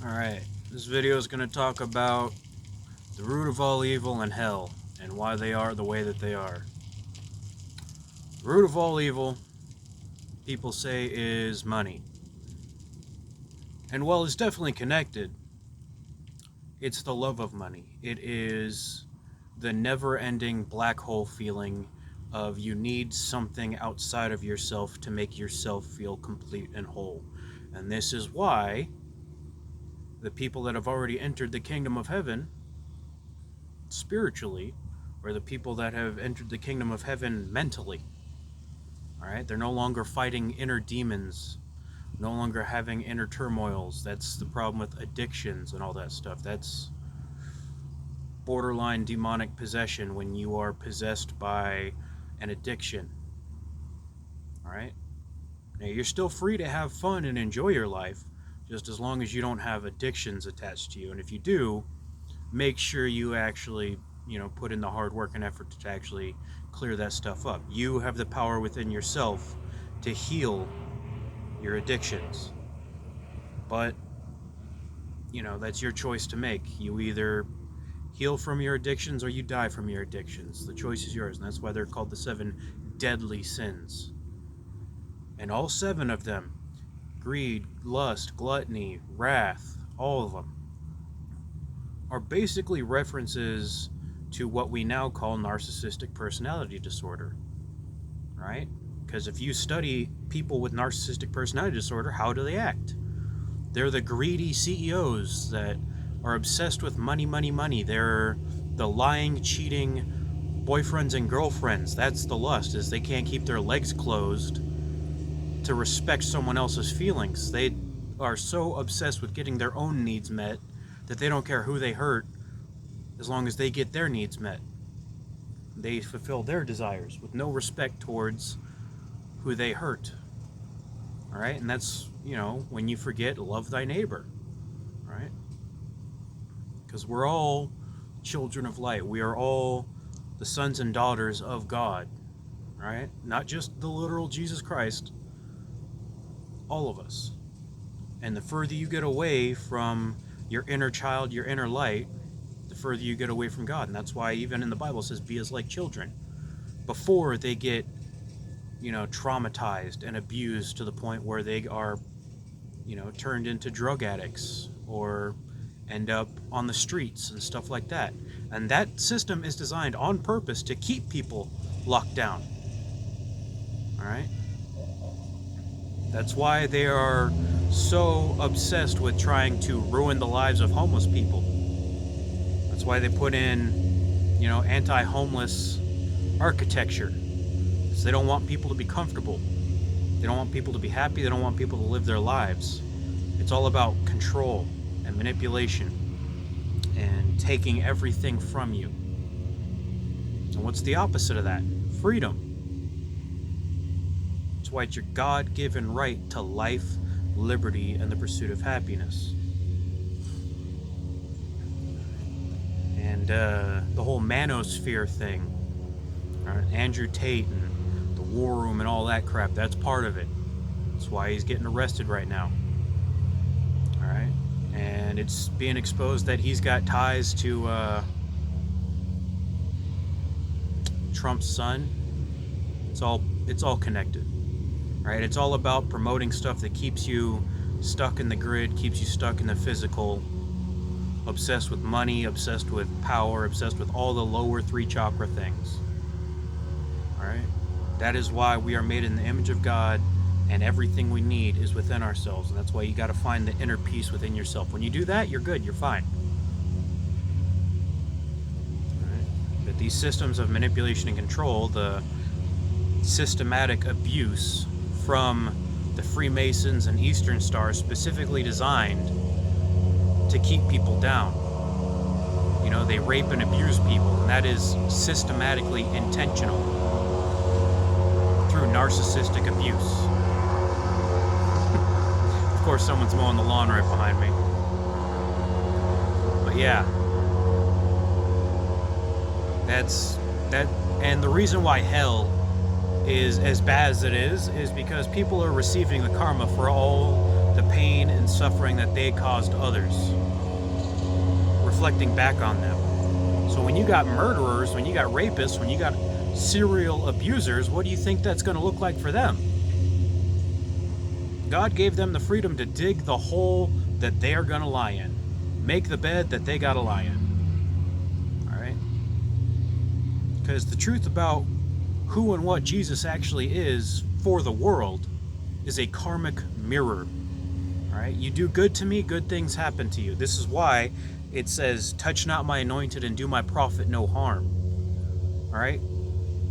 Alright, this video is going to talk about the root of all evil and hell, and why they are the way that they are. The root of all evil, people say, is money. And while it's definitely connected, it's the love of money. It is the never-ending black hole feeling of you need something outside of yourself to make yourself feel complete and whole. And this is why the people that have already entered the kingdom of heaven spiritually, or the people that have entered the kingdom of heaven mentally, all right, they're no longer fighting inner demons, no longer having inner turmoils. That's the problem with addictions and all that stuff. That's borderline demonic possession, when you are possessed by an addiction. All right, now you're still free to have fun and enjoy your life, just as long as you don't have addictions attached to you. And if you do, make sure you actually, put in the hard work and effort to actually clear that stuff up. You have the power within yourself to heal your addictions. But, that's your choice to make. You either heal from your addictions or you die from your addictions. The choice is yours, and that's why they're called the 7 deadly sins. And all 7 of them, greed, lust, gluttony, wrath, all of them, are basically references to what we now call narcissistic personality disorder, right? Because if you study people with narcissistic personality disorder, how do they act? They're the greedy CEOs that are obsessed with money, money, money. They're the lying, cheating boyfriends and girlfriends. That's the lust, is they can't keep their legs closed to respect someone else's feelings. They are so obsessed with getting their own needs met that they don't care who they hurt, as long as they get their needs met. They fulfill their desires with no respect towards who they hurt. All right, and that's, when you forget, love thy neighbor, right? Because we're all children of light. We are all the sons and daughters of God, right? Not just the literal Jesus Christ, all of us. And the further you get away from your inner child, your inner light, the further you get away from God. And that's why even in the Bible it says, be as like children, before they get, traumatized and abused to the point where they are, turned into drug addicts or end up on the streets and stuff like that. And that system is designed on purpose to keep people locked down. All right? That's why they are so obsessed with trying to ruin the lives of homeless people. That's why they put in, anti-homeless architecture. Because they don't want people to be comfortable. They don't want people to be happy. They don't want people to live their lives. It's all about control and manipulation and taking everything from you. And what's the opposite of that? Freedom. That's why it's your God-given right to life, liberty, and the pursuit of happiness. And the whole manosphere thing, Andrew Tate and the War Room and all that crap, that's part of it. That's why he's getting arrested right now. All right? And it's being exposed that he's got ties to Trump's son. It's all connected. Right? It's all about promoting stuff that keeps you stuck in the grid, keeps you stuck in the physical, obsessed with money, obsessed with power, obsessed with all the lower 3 chakra things. All right? That is why we are made in the image of God, and everything we need is within ourselves. And that's why you got to find the inner peace within yourself. When you do that, you're good, you're fine. All right? But these systems of manipulation and control, the systematic abuse from the Freemasons and Eastern Stars, specifically designed to keep people down. They rape and abuse people, and that is systematically intentional through narcissistic abuse. Of course, someone's mowing the lawn right behind me. But yeah, that's that. And the reason why hell is as bad as it is because people are receiving the karma for all the pain and suffering that they caused others, reflecting back on them. So when you got murderers, when you got rapists, when you got serial abusers, what do you think that's going to look like for them? God gave them the freedom to dig the hole that they are going to lie in. Make the bed that they got to lie in. All right? Because the truth about who and what Jesus actually is for the world is a karmic mirror. All right? You do good to me, good things happen to you. This is why it says, touch not my anointed and do my prophet no harm. All right?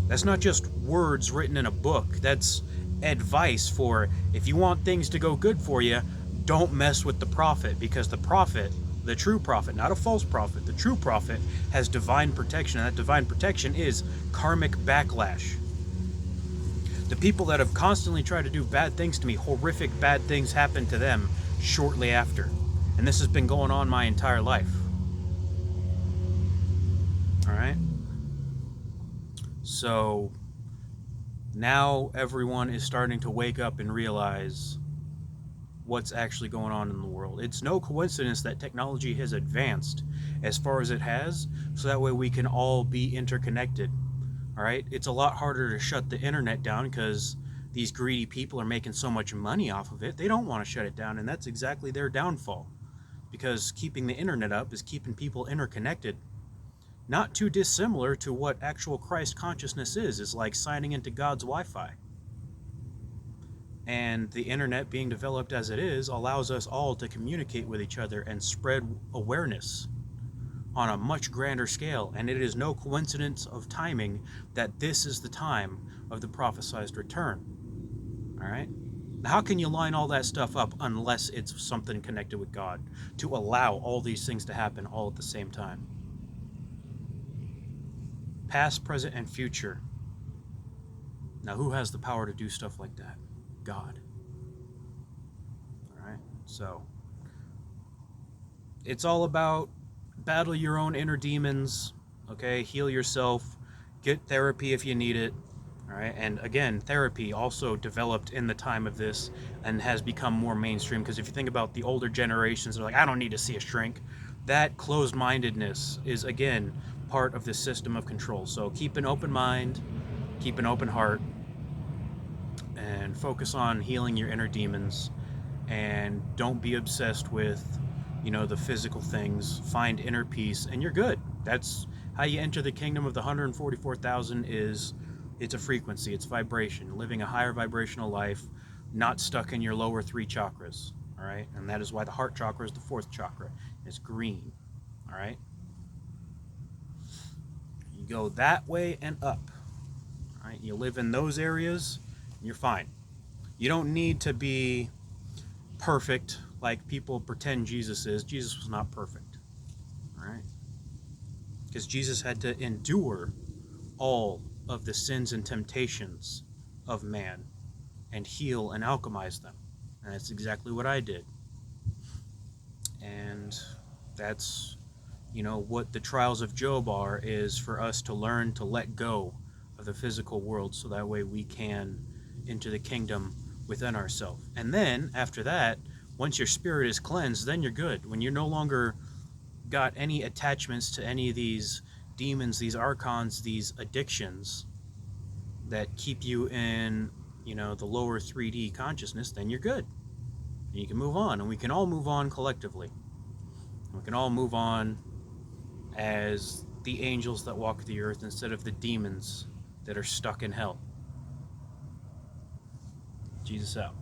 That's not just words written in a book. That's advice for if you want things to go good for you, don't mess with the prophet, because the prophet, the true prophet, not a false prophet, the true prophet has divine protection, and that divine protection is karmic backlash. The people that have constantly tried to do bad things to me, horrific bad things happen to them shortly after. And this has been going on my entire life. All right? So now everyone is starting to wake up and realize what's actually going on in the world. It's no coincidence that technology has advanced as far as it has, so that way we can all be interconnected. All right? It's a lot harder to shut the internet down because these greedy people are making so much money off of it. They don't want to shut it down, and that's exactly their downfall. Because keeping the internet up is keeping people interconnected. Not too dissimilar to what actual Christ consciousness is like signing into God's Wi-Fi. And the internet being developed as it is allows us all to communicate with each other and spread awareness on a much grander scale. And it is no coincidence of timing that this is the time of the prophesied return. All right? Now, how can you line all that stuff up unless it's something connected with God to allow all these things to happen all at the same time? Past, present, and future. Now, who has the power to do stuff like that? God. All right? So, it's all about battle your own inner demons, okay? Heal yourself, get therapy if you need it, all right? And again, therapy also developed in the time of this and has become more mainstream, because if you think about the older generations, they're like, I don't need to see a shrink. That closed-mindedness is, again, part of the system of control. So keep an open mind, keep an open heart, and focus on healing your inner demons, and don't be obsessed with, the physical things. Find inner peace and you're good. That's how you enter the kingdom of the 144,000. It's a frequency, it's vibration, living a higher vibrational life, not stuck in your lower 3 chakras. All right? And that is why the heart chakra is the 4th chakra. It's green. All right? You go that way and up. All right? You live in those areas, and you're fine. You don't need to be perfect like people pretend Jesus is. Jesus was not perfect. All right? Because Jesus had to endure all of the sins and temptations of man and heal and alchemize them. And that's exactly what I did. And that's, what the trials of Job are, is for us to learn to let go of the physical world so that way we can enter the kingdom within ourselves. And then, after that, once your spirit is cleansed, then you're good. When you're no longer got any attachments to any of these demons, these archons, these addictions that keep you in, the lower 3D consciousness, then you're good. And you can move on, and we can all move on collectively. We can all move on as the angels that walk the earth instead of the demons that are stuck in hell. Jesus out.